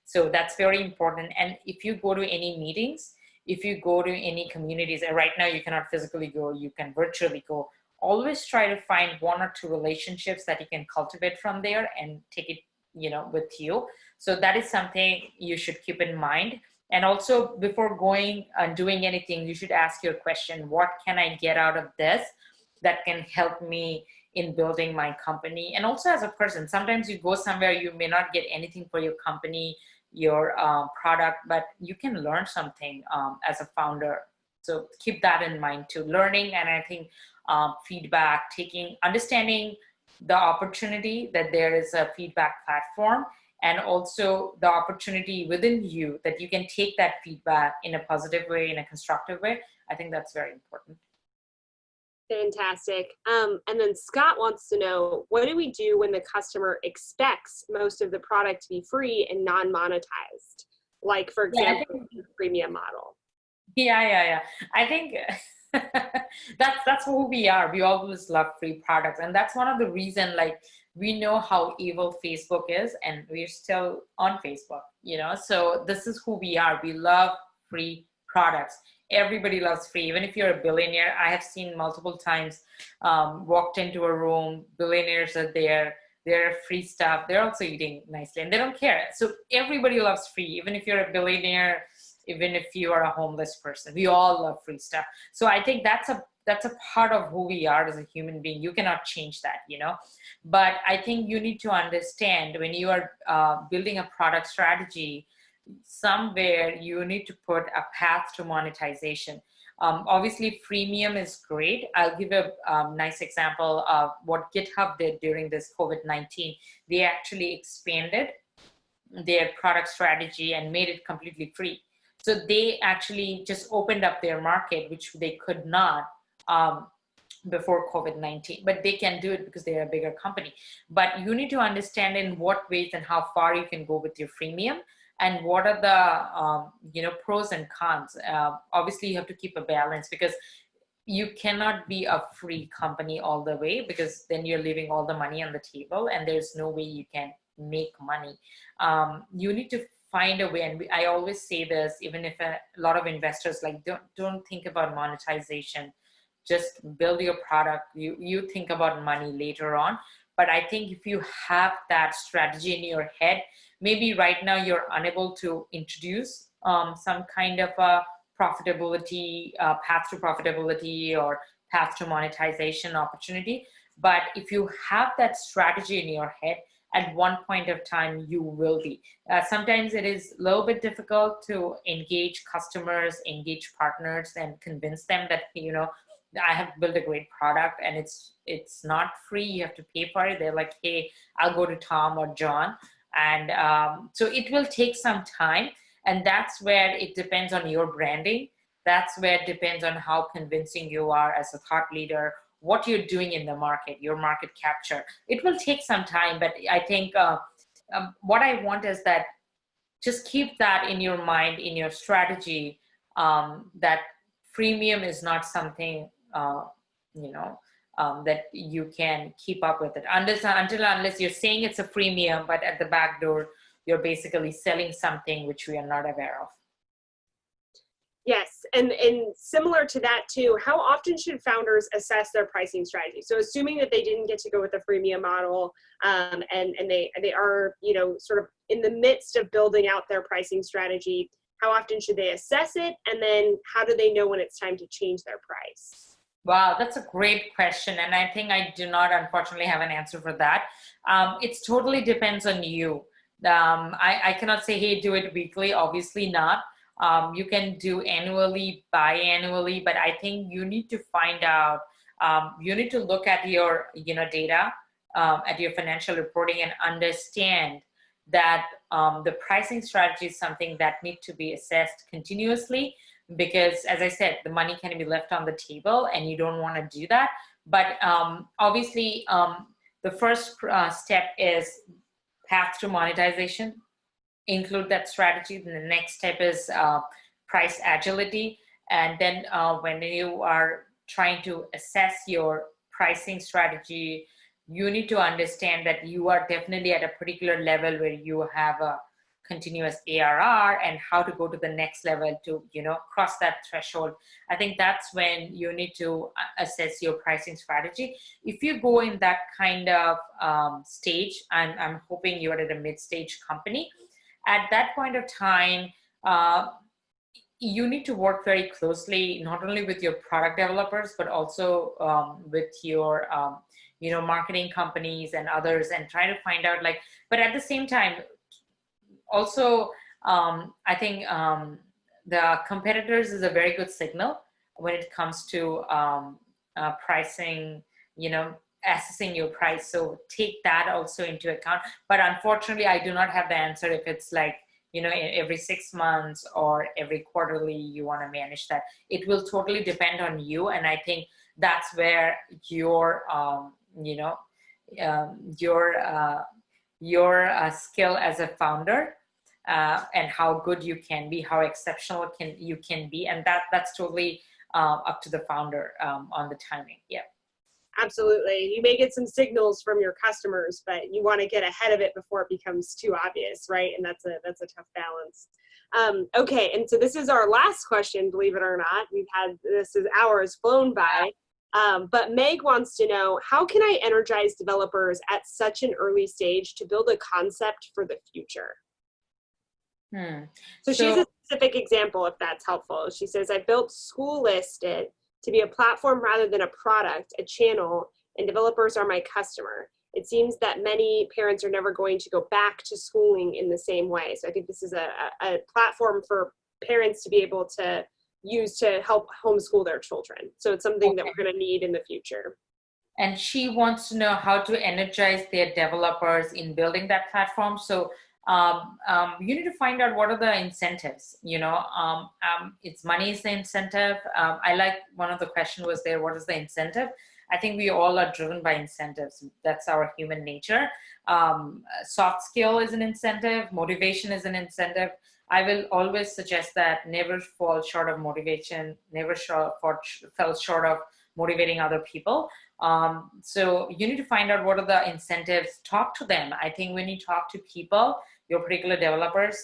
So that's very important. And if you go to any meetings, if you go to any communities, and right now you cannot physically go, you can virtually go, always try to find 1 or 2 relationships that you can cultivate from there and take it, with you. So that is something you should keep in mind. And also, before going and doing anything, you should ask your question, what can I get out of this that can help me in building my company? And also as a person, sometimes you go somewhere, you may not get anything for your company, your product, but you can learn something as a founder. So keep that in mind too. Learning, and I think feedback, understanding the opportunity that there is a feedback platform, and also the opportunity within you that you can take that feedback in a positive way, in a constructive way. I think that's very important. Fantastic. And then Scott wants to know, what do we do when the customer expects most of the product to be free and non-monetized? Like, for example, the premium model. Yeah. I think that's who we are. We always love free products. And that's one of the reasons, like, we know how evil Facebook is, and we're still on Facebook, So this is who we are. We love free products. Everybody loves free. Even if you're a billionaire, I have seen multiple times, walked into a room, billionaires are there, they're free stuff. They're also eating nicely and they don't care. So everybody loves free. Even if you're a billionaire, even if you are a homeless person, we all love free stuff. So I think that's a part of who we are as a human being. You cannot change that, But I think you need to understand, when you are building a product strategy, somewhere you need to put a path to monetization. Obviously, freemium is great. I'll give a nice example of what GitHub did during this COVID-19. They actually expanded their product strategy and made it completely free. So they actually just opened up their market, which they could not before COVID-19, but they can do it because they're a bigger company. But you need to understand in what ways and how far you can go with your freemium, and what are the pros and cons. Obviously, you have to keep a balance, because you cannot be a free company all the way, because then you're leaving all the money on the table and there's no way you can make money. You need to find a way, and I always say this, even if a lot of investors don't think about monetization, just build your product. You think about money later on. But I think if you have that strategy in your head, maybe right now you're unable to introduce some kind of a profitability, path to profitability or path to monetization opportunity. But if you have that strategy in your head, at one point of time, you will be. Sometimes it is a little bit difficult to engage customers, engage partners, and convince them that, I have built a great product and it's not free. You have to pay for it. They're like, hey, I'll go to Tom or John. And so it will take some time. And that's where it depends on your branding. That's where it depends on how convincing you are as a thought leader, what you're doing in the market, your market capture. It will take some time, but I think what I want is that just keep that in your mind, in your strategy, that freemium is not something, that you can keep up with it. Unless you're saying it's a freemium, but at the back door, you're basically selling something which we are not aware of. Yes, and similar to that too, how often should founders assess their pricing strategy? So assuming that they didn't get to go with the freemium model, and they are, sort of in the midst of building out their pricing strategy, how often should they assess it? And then how do they know when it's time to change their price? Wow, that's a great question. And I think I do not, unfortunately, have an answer for that. It totally depends on you. I cannot say, hey, do it weekly. Obviously not. You can do annually, biannually, but I think you need to find out, you need to look at your data, at your financial reporting, and understand that the pricing strategy is something that needs to be assessed continuously, because as I said, the money can be left on the table and you don't want to do that. But obviously, the first step is path to monetization. Include that strategy. Then the next step is price agility. And then when you are trying to assess your pricing strategy, you need to understand that you are definitely at a particular level where you have a continuous ARR, and how to go to the next level to, cross that threshold. I think that's when you need to assess your pricing strategy. If you go in that kind of stage, I'm hoping you're at a mid-stage company. At that point of time, you need to work very closely, not only with your product developers, but also with your, marketing companies and others, and try to find out but at the same time, also, I think the competitors is a very good signal when it comes to pricing, assessing your price. So take that also into account. But unfortunately, I do not have the answer if it's every 6 months or every quarterly you want to manage that. It will totally depend on you. And I think that's where your skill as a founder and how good you can be, how exceptional you can be, and that's totally up to the founder on the timing. Yeah, absolutely. You may get some signals from your customers, but you want to get ahead of it before it becomes too obvious, right? And that's a tough balance. Okay, and so this is our last question, believe it or not. This is hours flown by. But Meg wants to know, how can I energize developers at such an early stage to build a concept for the future? So she's a specific example, if that's helpful. She says, I built School Listed to be a platform rather than a product, a channel, and developers are my customer. It seems that many parents are never going to go back to schooling in the same way. So I think this is a platform for parents to be able to use to help homeschool their children. So it's something that we're going to need in the future. And she wants to know how to energize their developers in building that platform. So you need to find out what are the incentives. It's money is the incentive. I like one of the questions was there, what is the incentive? I think we all are driven by incentives. That's our human nature. Soft skill is an incentive. Motivation is an incentive. I will always suggest that never fall short of motivation, never fell short of motivating other people. So you need to find out what are the incentives, talk to them. I think when you talk to people, your particular developers,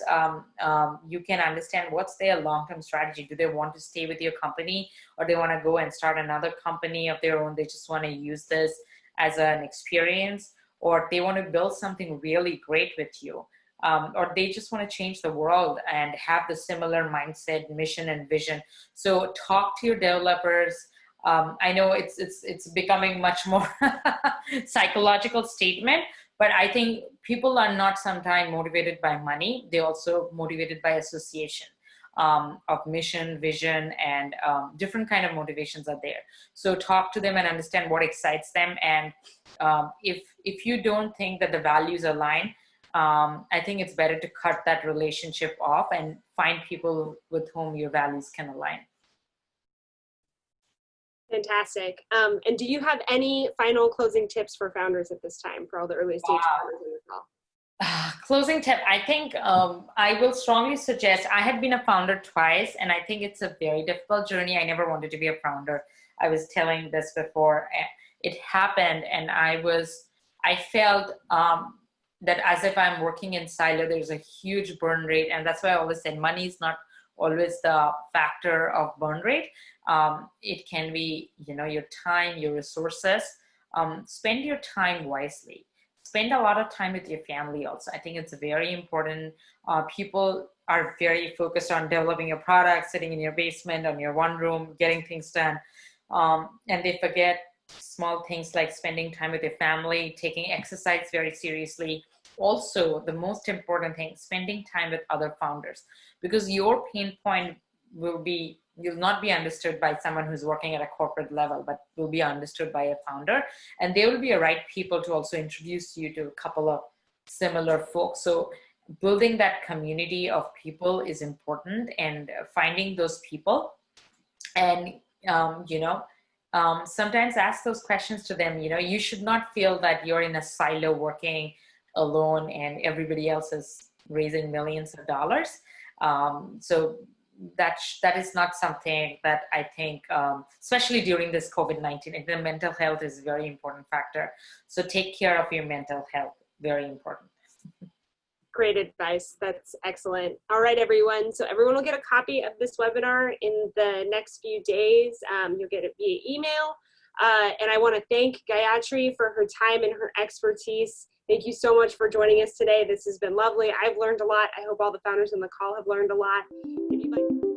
you can understand what's their long-term strategy. Do they want to stay with your company, or they want to go and start another company of their own? They just want to use this as an experience, or they want to build something really great with you. Or they just want to change the world and have the similar mindset, mission, and vision. So talk to your developers. I know it's becoming much more psychological statement, but I think people are not sometimes motivated by money. They're also motivated by association of mission, vision, and different kind of motivations are there. So talk to them and understand what excites them. And if you don't think that the values align, I think it's better to cut that relationship off and find people with whom your values can align. Fantastic. And do you have any final closing tips for founders at this time, for all the early stage founders in the call? Closing tip, I think I will strongly suggest, I had been a founder twice, and I think it's a very difficult journey. I never wanted to be a founder. I was telling this before. It happened, and I felt that as if I'm working in silo, there's a huge burn rate. And that's why I always said money is not always the factor of burn rate. It can be, your time, your resources. Spend your time wisely. Spend a lot of time with your family also. I think it's very important. People are very focused on developing a product, sitting in your basement, on your one room, getting things done. And they forget small things like spending time with your family, taking exercise very seriously. Also, the most important thing, spending time with other founders, because your pain point will not be understood by someone who's working at a corporate level, but will be understood by a founder. And they will be the right people to also introduce you to a couple of similar folks. So building that community of people is important, and finding those people, and sometimes ask those questions to them. You should not feel that you're in a silo working alone and everybody else is raising millions of dollars. So that is not something that I think, especially during this COVID-19, the mental health is a very important factor. So take care of your mental health, very important. Great advice. That's excellent. All right, everyone. So everyone will get a copy of this webinar in the next few days. You'll get it via email. And I want to thank Gayatri for her time and her expertise. Thank you so much for joining us today. This has been lovely. I've learned a lot. I hope all the founders on the call have learned a lot. If you'd like